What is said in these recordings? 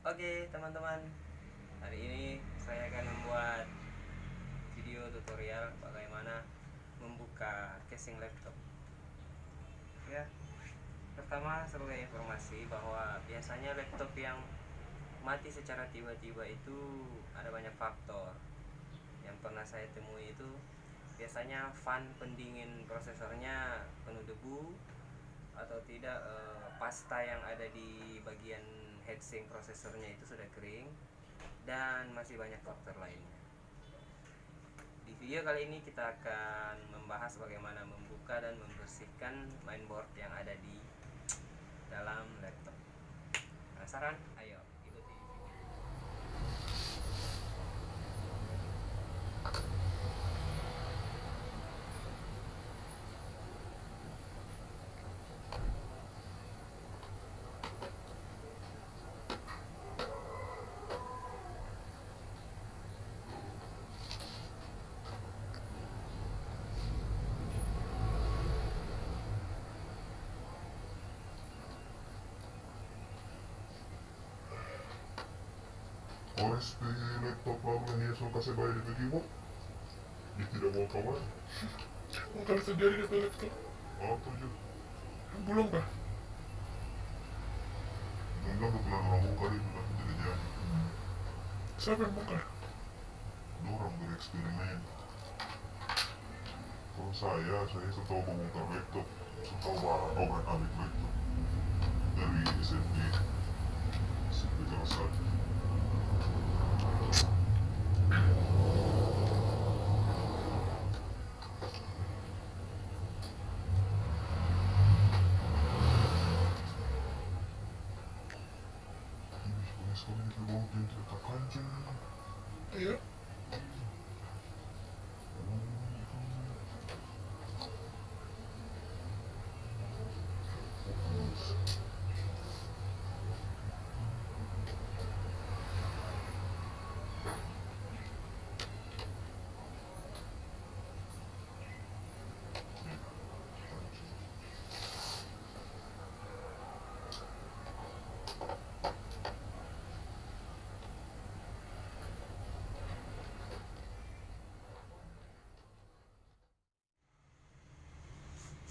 Oke teman-teman, hari ini saya akan membuat video tutorial bagaimana membuka casing laptop. Ya, pertama sebagai informasi bahwa biasanya laptop yang mati secara tiba-tiba itu ada banyak faktor. Yang pernah saya temui itu biasanya fan pendingin prosesornya penuh debu, atau tidak pasta yang ada di bagian heatsink prosesornya itu sudah kering, dan masih banyak faktor lainnya. Di video kali ini kita akan membahas bagaimana membuka dan membersihkan mainboard yang ada di dalam laptop. Penasaran? Ayo ikuti video. OSP laptop lama ni yang kasih bayar itu jiwa. Dia tidak mau kawan. Bukan sendiri itu laptop. Apa je? Belum kah? Jangan berkelan orang kali itu tapi tidak jadi. Siapa yang bongkar? Dorang bereksperimen. Kalau saya setahu membongkar laptop, setahu orang abik laptop dari SMP kelas 1. Sekali itu bawa pintu tak kancing. Iya.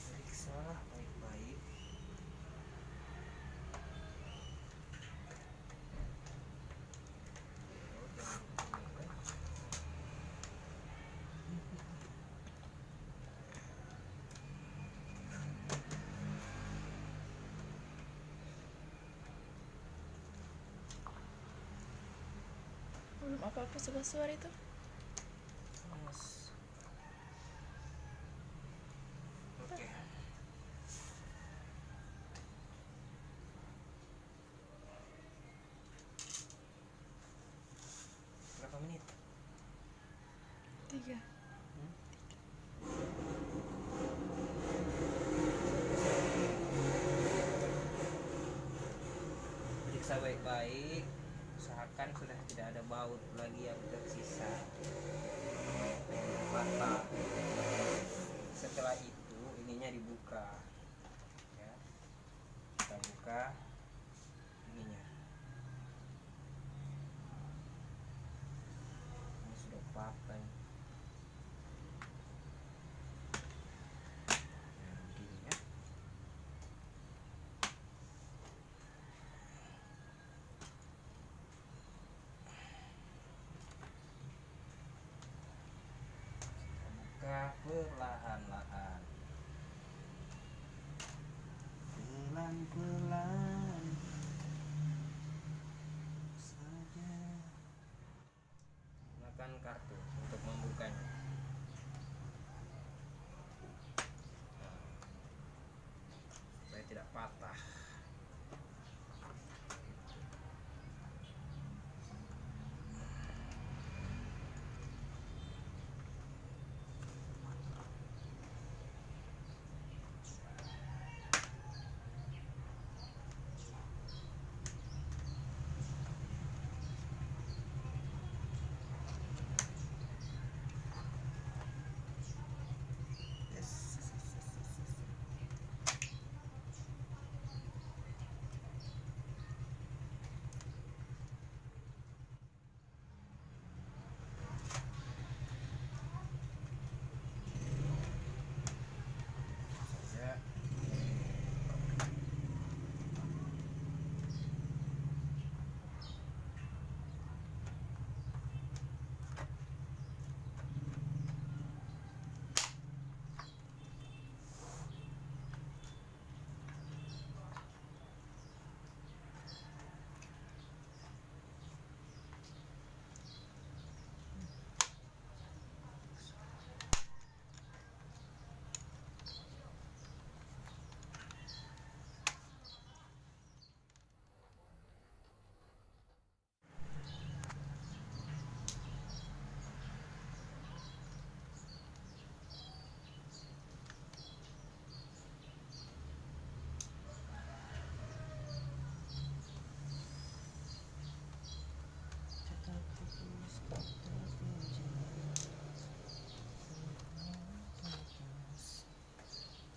Periksa baik-baik. Belum apa-apa sebelah suara itu. Oke. Berapa menit? 3. Periksa baik-baik, usahakan sudah tidak ada baut lagi yang tersisa. Patah. Setelah itu ininya dibuka, ya. Kita buka ininya. Ini sudah patah. Nah, begini ya. Buka perlahan-lahan, pelan-pelan saja. Gunakan kartu untuk membukanya. Nah, supaya tidak patah.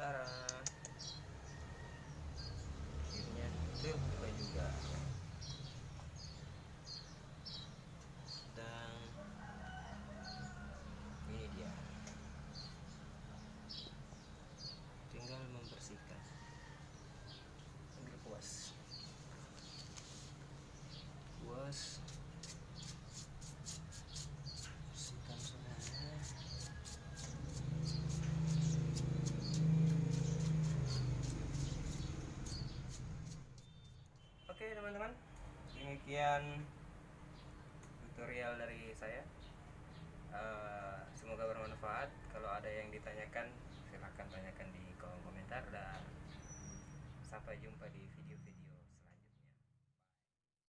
parah. Akhirnya terbuka juga. Dan ini dia, tinggal membersihkan sambil puas bersihkan semuanya. Oke teman-teman, demikian tutorial dari saya. Semoga bermanfaat. Kalau ada yang ditanyakan silahkan tanyakan di kolom komentar, dan sampai jumpa di